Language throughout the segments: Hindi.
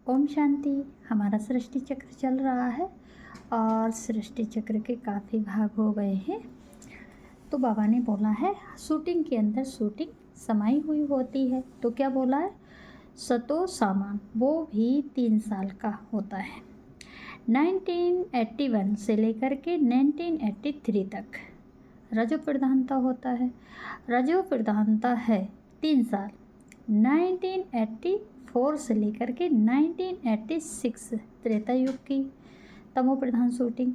ओम शांति। हमारा सृष्टि चक्र चल रहा है और सृष्टि चक्र के काफ़ी भाग हो गए हैं। तो बाबा ने बोला है शूटिंग के अंदर शूटिंग समाई हुई होती है। तो क्या बोला है, सतो सामान वो भी 3 साल का होता है। 1981 से लेकर के 1983 तक रजो प्रधानता होता है। रजो प्रधानता है 3 साल। 1984 से लेकर के 1986 त्रेता युग की तमो प्रधान शूटिंग।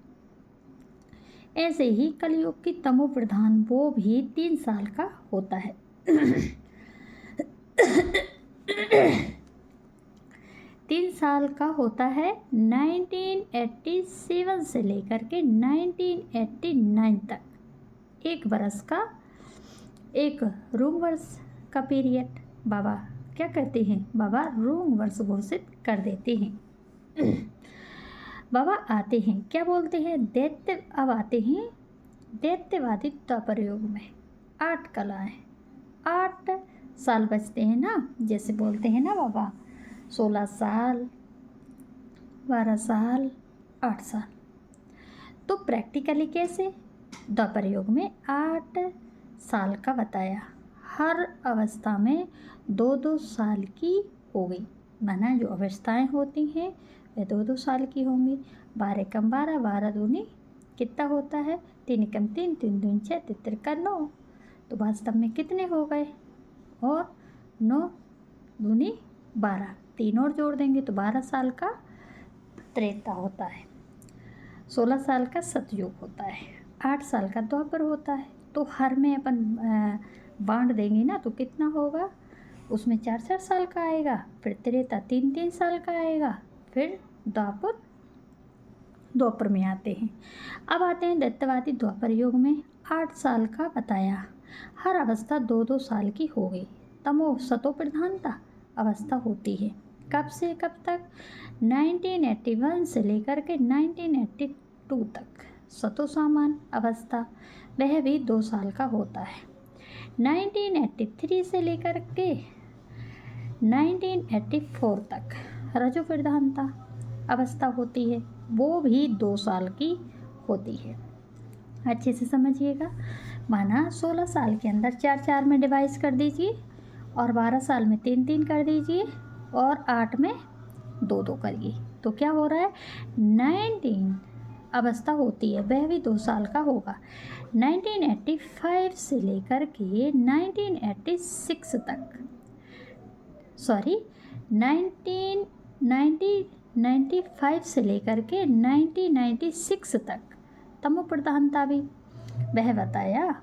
ऐसे ही कलयुग की तमो प्रधान वो भी 3 साल का होता है। 3 साल का होता है 1987 से लेकर के 1989 तक। 1 बरस का, 1 रूंग वर्ष का पीरियड। बाबा क्या कहते हैं, बाबा रूंग वर्ष घोषित कर देते हैं। बाबा आते हैं, क्या बोलते हैं, दैत्य। अब आते हैं दैत्यवादी द्वापर युग में। 8 कलाएं, 8 साल बचते हैं ना, जैसे बोलते हैं ना बाबा 16 साल, 12 साल, 8 साल। तो प्रैक्टिकली कैसे, द्वापर युग में 8 साल का बताया। हर अवस्था में 2-2 साल की हो गई, माना जो अवस्थाएं होती हैं वे 2-2 साल की होंगी। 12 कम 12, 12 दूनी कितना होता है, 3 कम 3, 3 दूनी 6, 3 का 9। तो वास्तव में कितने हो गए, और 9 दूनी 12, 3 और जोड़ देंगे तो 12 साल का त्रेता होता है। 16 साल का सतयुग होता है। 8 साल का द्वापर होता है। तो हर में अपन बांट देंगे ना तो कितना होगा, उसमें 4-4 साल का आएगा, फिर त्रेता 3-3 साल का आएगा, फिर द्वापर में आते हैं। अब आते हैं दैत्यवादी द्वापर युग में। 8 साल का बताया, हर अवस्था 2-2 साल की हो गई। तमो सतो प्रधानता अवस्था होती है। कब से कब तक, 1981 से लेकर के 1982 तक। सतो सामान अवस्था वह भी 2 साल का होता है। 1983 से लेकर के 1984 तक रजो प्रधानता अवस्था होती है, वो भी 2 साल की होती है। अच्छे से समझिएगा। माना 16 साल के अंदर 4-4 में डिवाइस कर दीजिए, और 12 साल में 3-3 कर दीजिए, और 8 में 2-2 करिए। तो क्या हो रहा है, 19 अवस्था होती है, वह भी 2 साल का होगा। 1985 से लेकर के 1986 तक, सॉरी 1995 से लेकर के 1996 तक तमो प्रधानता भी वह बताया।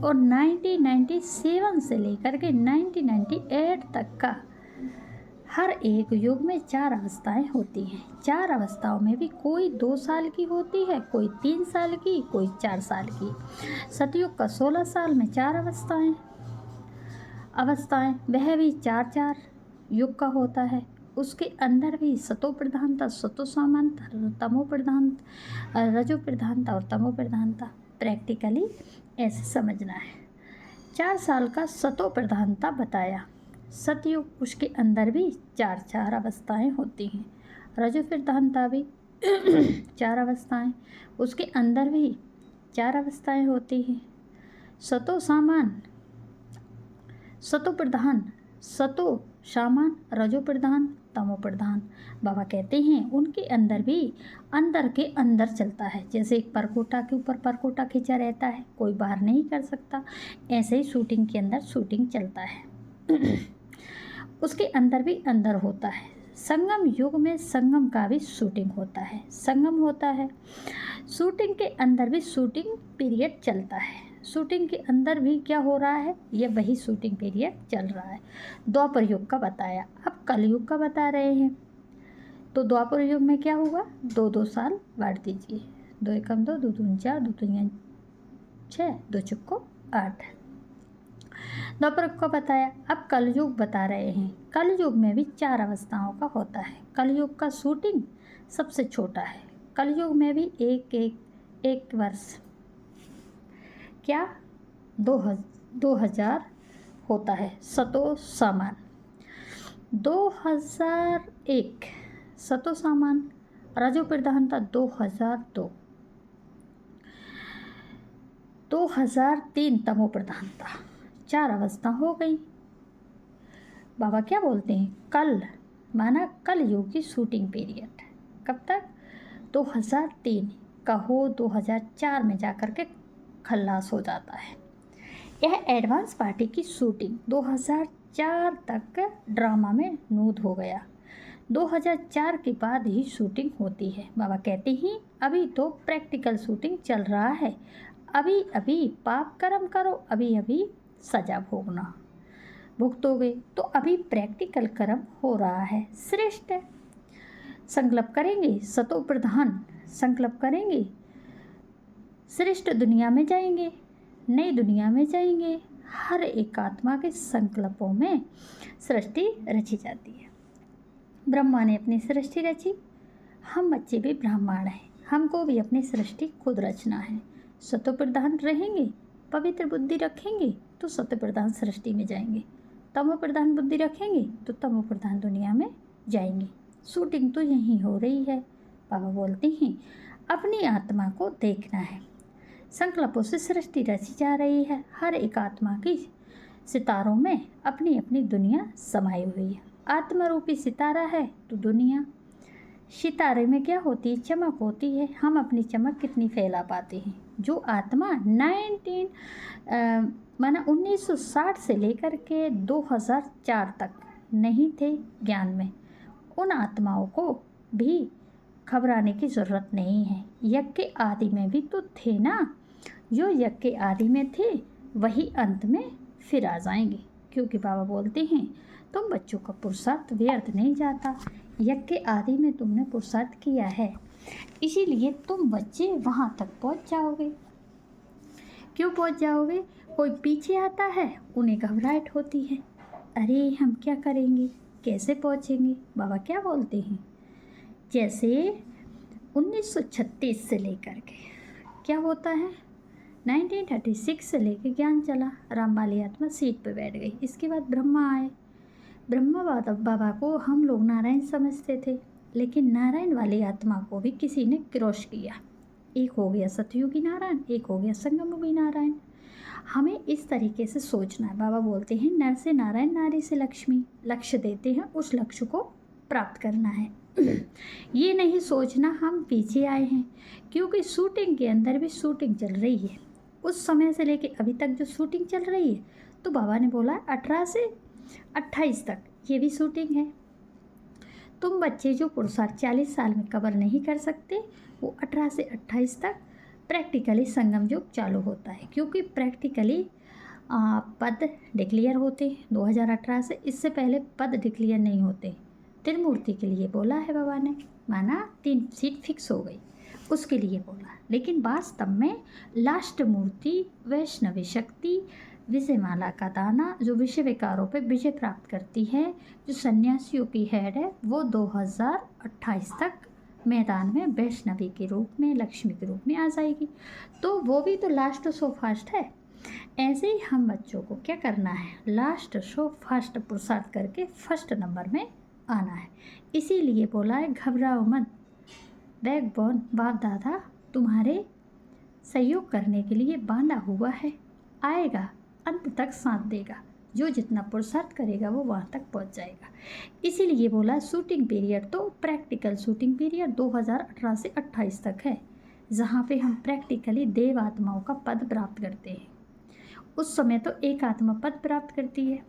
और 1997 से लेकर के 1998 तक का हर एक युग में 4 अवस्थाएं होती हैं। 4 अवस्थाओं में भी कोई 2 साल की होती है, कोई 3 साल की, कोई 4 साल की। सतयुग का 16 साल में 4 अवस्थाएं वह भी 4-4 युग का होता है। उसके अंदर भी सतो प्रधानता, सतो सामानता, तमो प्रधानता, रजो प्रधानता और तमो प्रधानता। प्रैक्टिकली ऐसे समझना है। 4 साल का सतो प्रधानता बताया। सतयुग, उसके अंदर भी 4-4 अवस्थाएं होती हैं। रजो प्रधानता भी 4 अवस्थाएं, उसके अंदर भी 4 अवस्थाएं होती हैं। सतो सामान, सतो प्रधान, सतो सामान, रजो प्रधान, तमो प्रधान। बाबा कहते हैं उनके अंदर भी अंदर के अंदर चलता है। जैसे एक परकोटा के ऊपर परकोटा खींचा रहता है, कोई बाहर नहीं कर सकता, ऐसे ही शूटिंग के अंदर शूटिंग चलता है। उसके अंदर भी अंदर होता है। संगम युग में संगम का भी शूटिंग होता है, संगम होता है। शूटिंग के अंदर भी शूटिंग पीरियड चलता है। शूटिंग के अंदर भी क्या हो रहा है, ये वही शूटिंग पीरियड चल रहा है। द्वापर युग का बताया, अब कलयुग का बता रहे हैं। तो द्वापर युग में क्या हुआ, 2-2 साल बांट दीजिए। 2 एकम 2, 2 दूनी 4, 2 तीन 6, 2 चुक्को 8। द्वापर को बताया। अब कलयुग बता रहे हैं। कलयुग में भी 4 अवस्थाओं का होता है। कलयुग का शूटिंग सबसे छोटा है। कलयुग में भी एक वर्ष क्या 2000 होता है। सतो सामान 2001 सतो सामान, रजो प्रधानता 2002, 2003 तमो प्रधानता। 4 अवस्था हो गई। बाबा क्या बोलते हैं, कल माना कल युग की शूटिंग पीरियड। कब तक? 2003 कहो 2004 में जाकर के खल्लास हो जाता है। यह एडवांस पार्टी की शूटिंग 2004 तक ड्रामा में नूद हो गया। 2004 के बाद ही शूटिंग होती है। बाबा कहते हैं अभी तो प्रैक्टिकल शूटिंग चल रहा है, अभी अभी पाप कर्म करो, अभी अभी सजा भोगना, भुगतोगे। तो अभी प्रैक्टिकल कर्म हो रहा है, श्रेष्ठ है। संकल्प करेंगे, सतो प्रधान संकल्प करेंगे, श्रेष्ठ दुनिया में जाएंगे, नई दुनिया में जाएंगे। हर एक आत्मा के संकल्पों में सृष्टि रची जाती है। ब्रह्मा ने अपनी सृष्टि रची, हम बच्चे भी ब्राह्मण हैं, हमको भी अपनी सृष्टि खुद रचना है। सतो प्रधान रहेंगे, पवित्र बुद्धि रखेंगे तो सतो प्रधान सृष्टि में जाएंगे, तमो प्रधान बुद्धि रखेंगे तो तमो प्रधान दुनिया में जाएंगे। शूटिंग तो यहीं हो रही है। बाबा बोलते हैं अपनी आत्मा को देखना है, संकल्पों से सृष्टि रची जा रही है। हर एक आत्मा की सितारों में अपनी अपनी दुनिया समाई हुई है। आत्मा रूपी सितारा है तो दुनिया, सितारे में क्या होती है, चमक होती है। हम अपनी चमक कितनी फैला पाते हैं। जो आत्मा 1960 से लेकर के 2004 तक नहीं थे ज्ञान में, उन आत्माओं को भी घबराने की ज़रूरत नहीं है। यज्ञ के आदि में भी तो थे ना, जो यज्ञ के आदि में थे वही अंत में फिर आ जाएंगे। क्योंकि बाबा बोलते हैं तुम बच्चों का पुरुषार्थ व्यर्थ नहीं जाता, यज्ञ के आदि में तुमने पुरुषार्थ किया है, इसीलिए तुम बच्चे वहाँ तक पहुँच जाओगे। क्यों पहुँच जाओगे? कोई पीछे आता है, उन्हें घबराहट होती है, अरे हम क्या करेंगे, कैसे पहुँचेंगे। बाबा क्या बोलते हैं, जैसे 1936 से लेकर के क्या होता है, 1936 से लेकर ज्ञान चला, रामबाली आत्मा सीट पे बैठ गई। इसके बाद ब्रह्मा आए। ब्रह्मा बाबा को हम लोग नारायण समझते थे, लेकिन नारायण वाली आत्मा को भी किसी ने क्रॉस किया। एक हो गया सतयुगी नारायण, एक हो गया संगमयुगी नारायण। हमें इस तरीके से सोचना है। बाबा बोलते हैं नर से नारायण, नारी से लक्ष्मी। लक्ष्य देते हैं, उस लक्ष्य को प्राप्त करना है। ये नहीं सोचना हम पीछे आए हैं, क्योंकि शूटिंग के अंदर भी शूटिंग चल रही है। उस समय से लेके अभी तक जो शूटिंग चल रही है, तो बाबा ने बोला 18 से 28 तक ये भी शूटिंग है। तुम बच्चे जो पुरुषार्थ 40 साल में कवर नहीं कर सकते, वो 18 से 28 तक प्रैक्टिकली संगम युग चालू होता है। क्योंकि प्रैक्टिकली पद डिक्लेयर होते हैं 2018 से, इससे पहले पद डिक्लेयर नहीं होते। त्रिमूर्ति के लिए बोला है बाबा ने, माना 3 सीट फिक्स हो गई, उसके लिए बोला। लेकिन वास्तव में लास्ट मूर्ति वैष्णवी शक्ति विजयमाला का दाना, जो विषय विकारों पे विजय प्राप्त करती है, जो सन्यासियों की हेड है, वो 2028 तक मैदान में वैष्णवी के रूप में, लक्ष्मी के रूप में आ जाएगी। तो वो भी तो लास्ट शो फास्ट है। ऐसे ही हम बच्चों को क्या करना है, लास्ट शो फास्ट पुरुषार्थ करके फर्स्ट नंबर में आना है। इसीलिए बोला है घबराओ मत, बैकबोन बाप दादा तुम्हारे सहयोग करने के लिए बांधा हुआ है, आएगा, अंत तक साथ देगा। जो जितना पुरुषार्थ करेगा वो वहाँ तक पहुँच जाएगा। इसीलिए बोला शूटिंग पीरियड तो प्रैक्टिकल शूटिंग पीरियड 2018 से 28 तक है, जहाँ पे हम प्रैक्टिकली देव आत्माओं का पद प्राप्त करते हैं। उस समय तो एक आत्मा पद प्राप्त करती है,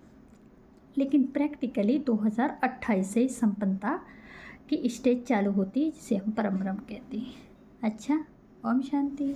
लेकिन प्रैक्टिकली 2028 से संपन्नता की स्टेज चालू होती है, जिसे हम परम ब्रह्म कहते हैं। अच्छा, ओम शांति।